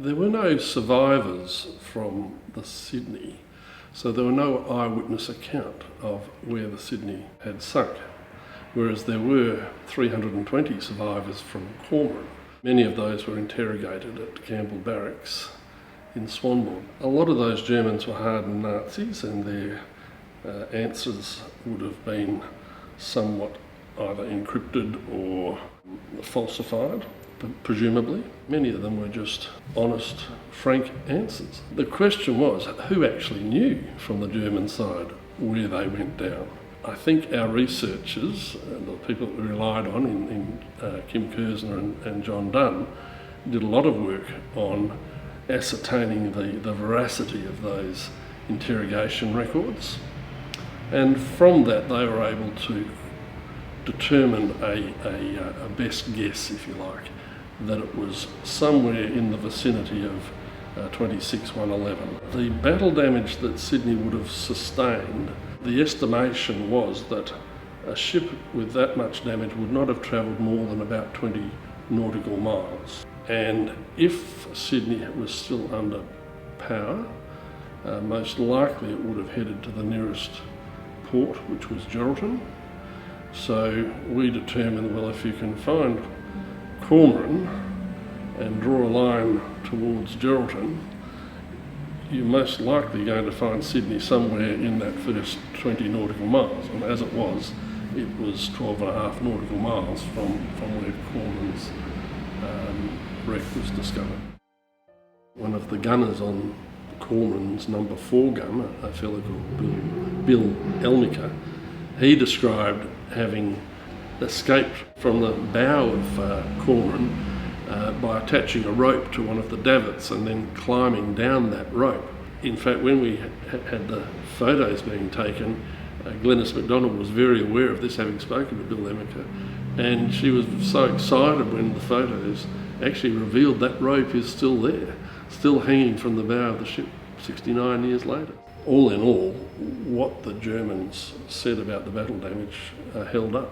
There were no survivors from the Sydney, so there were no eyewitness account of where the Sydney had sunk, whereas there were 320 survivors from Kormoran. Many of those were interrogated at Campbell Barracks in Swanbourne. A lot of those Germans were hardened Nazis, and their answers would have been somewhat either encrypted or falsified, presumably. Many of them were just honest, frank answers. The question was, who actually knew from the German side where they went down? I think our researchers, the people that we relied on in Kim Kersner and John Dunn, did a lot of work on ascertaining the veracity of those interrogation records. And from that they were able to determine a best guess, if you like, that it was somewhere in the vicinity of 26-111. The battle damage that Sydney would have sustained, the estimation was that a ship with that much damage would not have travelled more than about 20 nautical miles. And if Sydney was still under power, most likely it would have headed to the nearest port, which was Geraldton. So we determined, well, if you can find Kormoran and draw a line towards Geraldton, you're most likely going to find Sydney somewhere in that first 20 nautical miles. And as it was 12.5 nautical miles from where Kormoran's wreck was discovered. One of the gunners on Kormoran's number 4 gun, a fellow called Bill Elmicker, he described having escaped from the bow of Kormoran by attaching a rope to one of the davits and then climbing down that rope. In fact, when we had the photos being taken, Glenys MacDonald was very aware of this, having spoken to Bill Elmicker, and she was so excited when the photos actually revealed that rope is still there, still hanging from the bow of the ship 69 years later. All in all, what the Germans said about the battle damage held up.